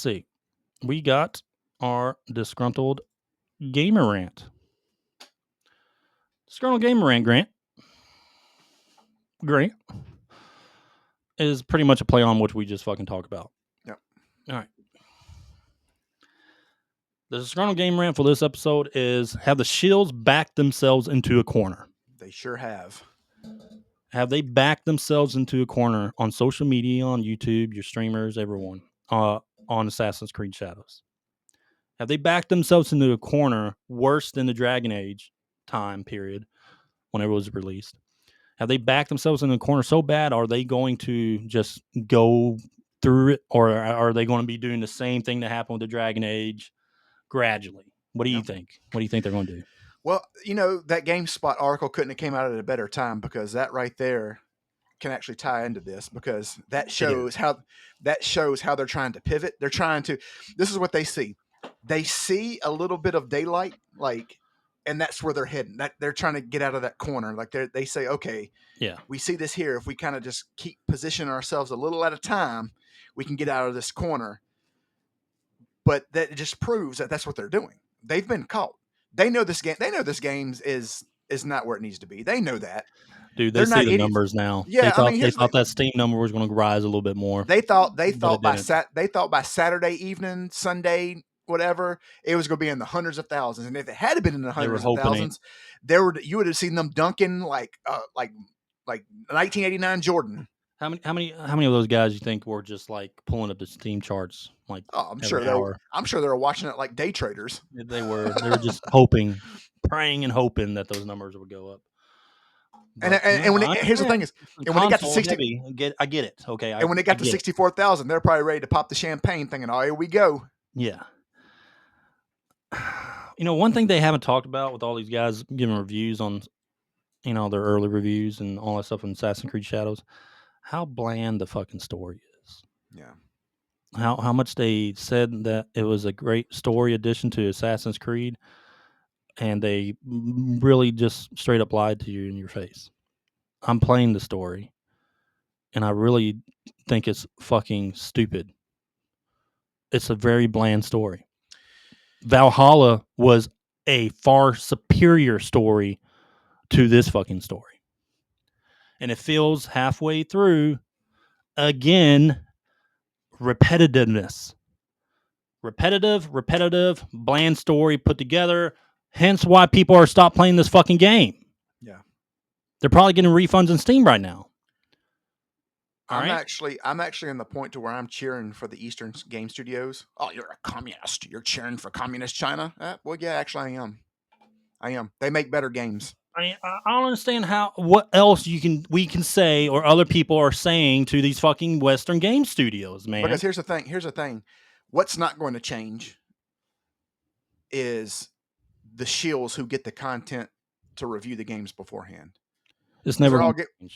see. We got our Disgruntled Gamer Rant. Disgruntled Gamer Rant, Grant, is pretty much a play on what we just fucking talked about. Yep. All right. The Disgruntled Gamer Rant for this episode is: have the Shills backed themselves into a corner? They sure have. Have they backed themselves into a corner on social media, on YouTube, your streamers, everyone, on Assassin's Creed Shadows? Have they backed themselves into a corner worse than the Dragon Age time period whenever it was released? Have they backed themselves into a corner so bad? Are they going to just go through it, or are they going to be doing the same thing that happened with the Dragon Age gradually? What do you think? What do you think they're going to do? Well, that GameSpot article couldn't have came out at a better time, because that right there can actually tie into this, because that shows how they're trying to pivot. They're trying to. This is what they see. They see a little bit of daylight, and that's where they're heading. That they're trying to get out of that corner. Like they say, okay, yeah, we see this here. If we kind of just keep positioning ourselves a little at a time, we can get out of this corner. But that just proves that that's what they're doing. They've been caught. They know this game. They know this game is not where it needs to be. They know that. Dude, they see the numbers now. Yeah, they thought that Steam number was going to rise a little bit more. They thought by Saturday evening, Sunday, whatever, it was going to be in the hundreds of thousands. And if it had been in the hundreds of thousands, you would have seen them dunking like 1989 Jordan. How many of those guys you think were just like pulling up the Steam charts? Like, I'm sure they were watching it like day traders. They were just hoping, praying and hoping that those numbers would go up. But, here's the thing is, and when it got to 60, I get it. Okay. And when it got to 64,000, they're probably ready to pop the champagne, thinking, "Oh, here we go." Yeah. One thing they haven't talked about with all these guys giving reviews on, their early reviews and all that stuff in Assassin's Creed Shadows, how bland the fucking story is. Yeah. How much they said that it was a great story addition to Assassin's Creed, and they really just straight up lied to you in your face. I'm playing the story, and I really think it's fucking stupid. It's a very bland story. Valhalla was a far superior story to this fucking story. And it feels halfway through, again, repetitiveness. Repetitive, bland story put together. Hence why people are stopped playing this fucking game. Yeah. They're probably getting refunds in Steam right now. I'm actually in the point to where I'm cheering for the Eastern game studios. Oh, you're a communist. You're cheering for communist China? Well, yeah, actually I am. They make better games. I don't understand what else we can say or other people are saying to these fucking Western game studios, man. Because here's the thing. What's not going to change is the shills who get the content to review the games beforehand. It's never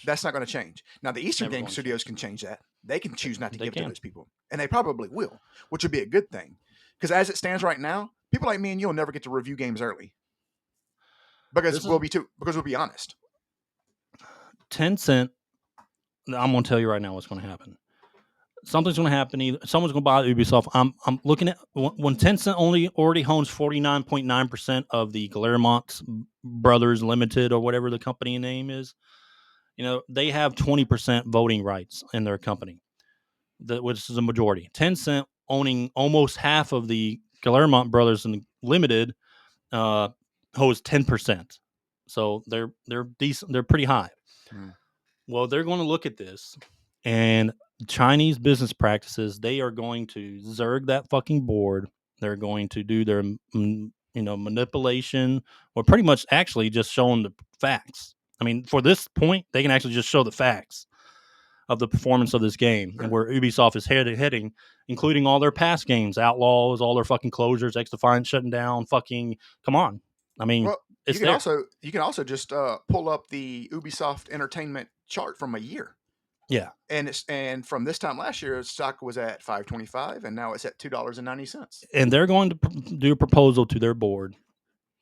that's not going to change. Now, the Eastern game studios can change that. They can choose not to give it to those people, and they probably will, which would be a good thing. Because as it stands right now, people like me and you will never get to review games early. Because we'll be honest. Tencent, I'm going to tell you right now what's going to happen. Something's going to happen. Either someone's going to buy Ubisoft. I'm looking at when Tencent already owns 49.9% of the 𝐬𝐮𝐬𝐫𝐞 Brothers Limited or whatever the company name is. They have 20% voting rights in their company, which is a majority. Tencent owning almost half of the 𝐬𝐮𝐬𝐫𝐞 Brothers Limited holds 10%. So they're decent. They're pretty high. Well, they're going to look at this and Chinese business practices. They are going to zerg that fucking board. They're going to do their manipulation, or pretty much actually just showing the facts. I mean, for this point, they can actually just show the facts of the performance of this game and where Ubisoft is heading, including all their past games, Outlaws, all their fucking closures, XDefiant shutting down. Fucking come on. I mean, you can also just pull up the Ubisoft Entertainment chart from a year. Yeah, and from this time last year, stock was at $5.25, and now it's at $2.90. And they're going to do a proposal to their board,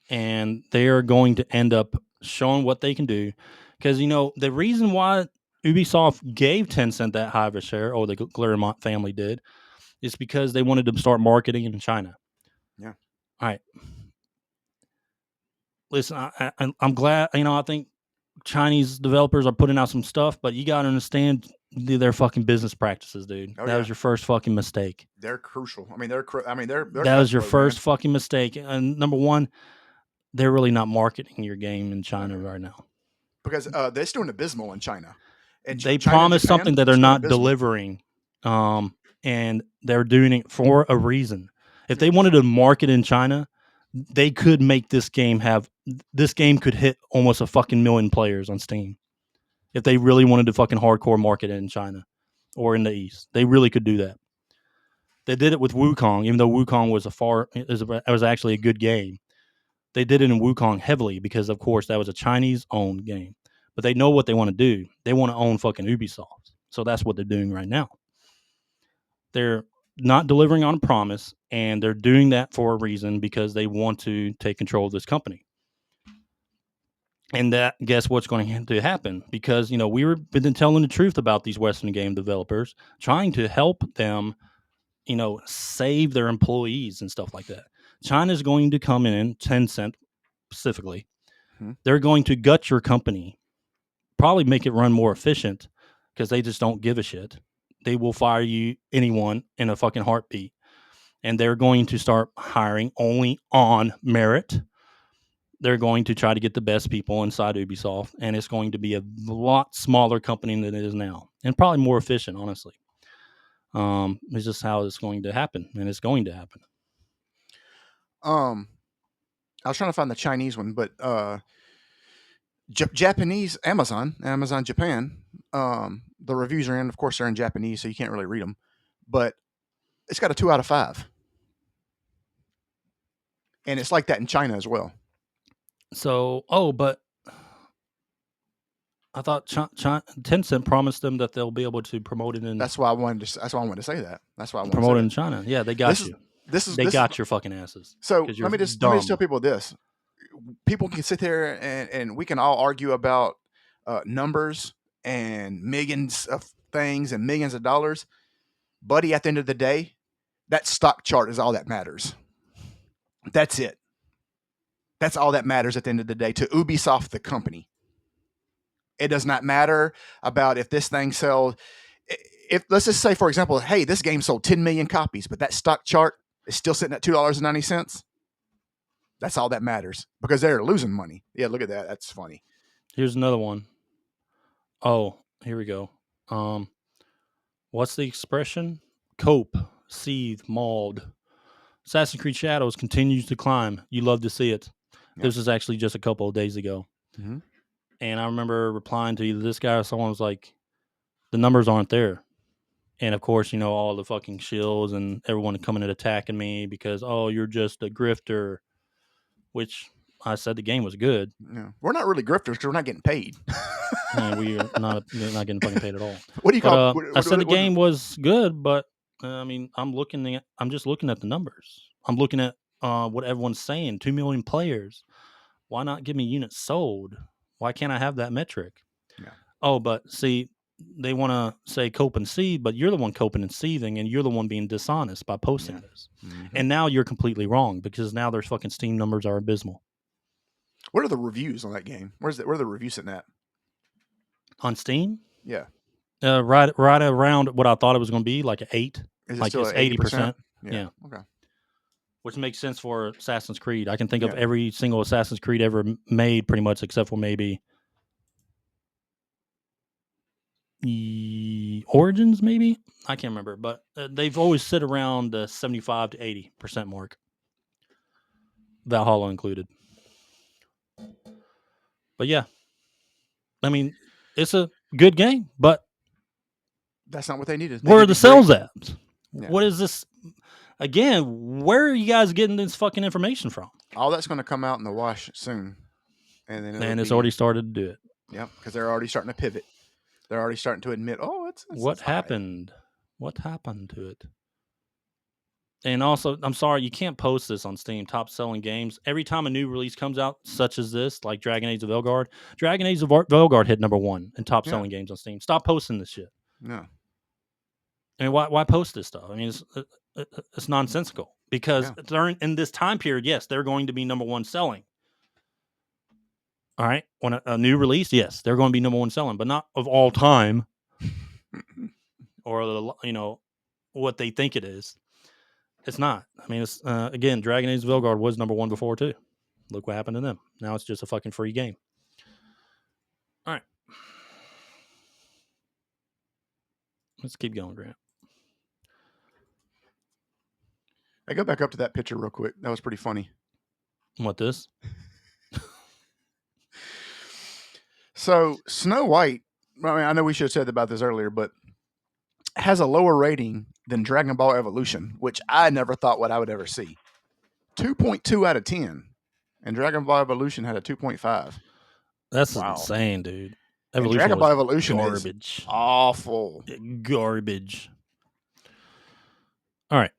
and they are going to end up showing what they can do. Because the reason why Ubisoft gave Tencent that high of a share, or the 𝐬𝐮𝐬𝐫𝐞 family did, It's because they wanted to start marketing in China. Yeah. All right. Listen, I'm glad. I think Chinese developers are putting out some stuff, but you got to understand their fucking business practices, dude. Oh, that was your first fucking mistake. They're crucial. I mean, they're that was your cutthroat, first man. fucking mistake. And number one, they're really not marketing your game in China right now because they're doing abysmal in China. And they China promise Japan, something that they're doing not abysmal. delivering, and they're doing it for a reason. If they wanted to market in China, they could make this game could hit almost a fucking million players on Steam. If they really wanted to fucking hardcore market it in China or in the East, they really could do that. They did it with Wukong, even though Wukong was actually a good game. They did it in Wukong heavily because, of course, that was a Chinese-owned game. But they know what they want to do. They want to own fucking Ubisoft. So that's what they're doing right now. They're not delivering on a promise, and they're doing that for a reason because they want to take control of this company. And that, guess what's going to happen? Because, we've been telling the truth about these Western game developers, trying to help them, save their employees and stuff like that. China's going to come in, Tencent specifically. They're going to gut your company, probably make it run more efficient because they just don't give a shit. They will fire anyone in a fucking heartbeat. And they're going to start hiring only on merit. They're going to try to get the best people inside Ubisoft, and it's going to be a lot smaller company than it is now, and probably more efficient, honestly. It's just how it's going to happen, and it's going to happen. I was trying to find the Chinese one, but Japanese Amazon Japan, the reviews are in. Of course, they're in Japanese, so you can't really read them. But it's got a 2 out of 5, and it's like that in China as well. So, but I thought Tencent promised them that they'll be able to promote it in. That's why I wanted to say that. That's why I wanted promote to say it in China. Yeah, they got you. They got your fucking asses. So let me just tell people this: people can sit there and we can all argue about numbers and millions of things and millions of dollars, buddy. At the end of the day, that stock chart is all that matters. That's it. That's all that matters at the end of the day to Ubisoft, the company. It does not matter about if this thing sells. If let's just say, for example, hey, this game sold 10 million copies, but that stock chart is still sitting at $2.90. That's all that matters because they're losing money. Yeah, look at that. That's funny. Here's another one. Oh, here we go. What's the expression? Cope, seethe, mauled. Assassin's Creed Shadows continues to climb. You love to see it. Yep. This was actually just a couple of days ago. Mm-hmm. And I remember replying to either this guy or someone was like, the numbers aren't there. And of course, all the fucking shills and everyone coming and attacking me because, you're just a grifter, which I said the game was good. Yeah. We're not really grifters because we're not getting paid. And we're not getting fucking paid at all. What do you call? I said the game was good, but I'm just looking at the numbers. I'm looking at what everyone's saying. 2 million players. Why not give me units sold? Why can't I have that metric? Yeah. Oh, but see, they want to say cope and seethe, but you're the one coping and seething, and you're the one being dishonest by posting this. Mm-hmm. And now you're completely wrong because now their fucking Steam numbers are abysmal. What are the reviews on that game? Where are the reviews sitting at? On Steam? Yeah. Right around what I thought it was going to be, like an 8. Is it like still it's 80%? Yeah. Okay. Which makes sense for Assassin's Creed. I can think of every single Assassin's Creed ever made, pretty much, except for maybe Origins, maybe? I can't remember. But they've always sit around the 75 to 80% mark. Valhalla included. But yeah. I mean, it's a good game, but that's not what they needed. Where are the sales at? Yeah. What is this? Again, where are you guys getting this fucking information from? All that's going to come out in the wash soon. And it's already started to do it. Yep, because they're already starting to pivot. They're already starting to admit, it's what happened? What happened to it? And also, I'm sorry, you can't post this on Steam, top selling games. Every time a new release comes out, such as this, like Dragon Age of Veilguard, Dragon Age of Veilguard hit #1 in top selling games on Steam. Stop posting this shit. No. I mean, why post this stuff? I mean, it's nonsensical because Yeah. during in this time period, yes, they're going to be number one selling. All right, when a new release, yes, they're going to be number one selling, but not of all time, or what they think it is. It's not. I mean, it's again, Dragon Age Vilgard was number one before too. Look what happened to them. Now it's just a fucking free game. All right, let's keep going, Grant. I go back up to that picture real quick. That was pretty funny. What this? So Snow White, I mean, I know we should have said about this earlier, but has a lower rating than Dragon Ball Evolution, which I never thought what I would ever see. 2.2 out of 10. And Dragon Ball Evolution had a 2.5. That's Wow. insane, dude. And Evolution Dragon Ball was Evolution garbage. is awful. Garbage. All right.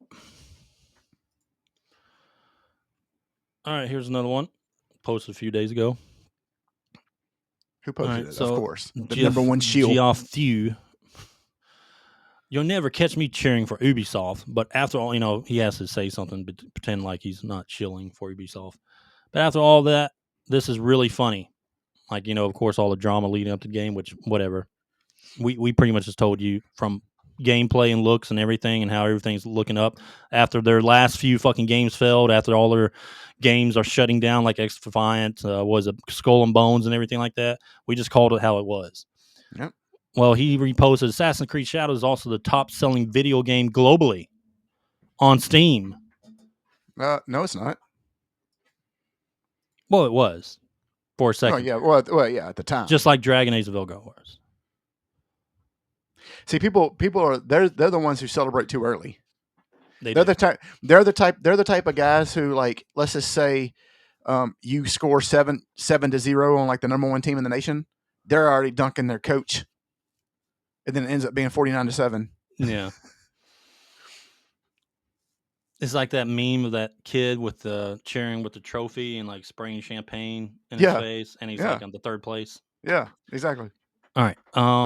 All right, here's another one. Posted a few days ago. Who posted it? Of course. The Jeff, number one shield. 𝐿𝐴𝐵𝐿. You'll never catch me cheering for Ubisoft, but after all, he has to say something, but pretend like he's not shilling for Ubisoft. But after all that, this is really funny. Like, of course, all the drama leading up to the game, which, whatever. We pretty much just told you from gameplay and looks and everything and how everything's looking up. After their last few fucking games failed, after all their games are shutting down, like X-Defiant, was it Skull and Bones and everything like that, we just called it how it was. Yep. Well, he reposted Assassin's Creed Shadows is also the top-selling video game globally on Steam. No, it's not. Well, it was for a second. Oh, yeah. Well, yeah, at the time. Just like Dragon Age Vilgard was. See, people are they're the ones who celebrate too early. They're the type of guys who, like, let's just say you score 7-0 on like the number one team in the nation. They're already dunking their coach. And then it ends up being 49-7. Yeah. It's like that meme of that kid with the cheering with the trophy and like spraying champagne in his face, and he's like on the third place. Yeah, exactly. All right.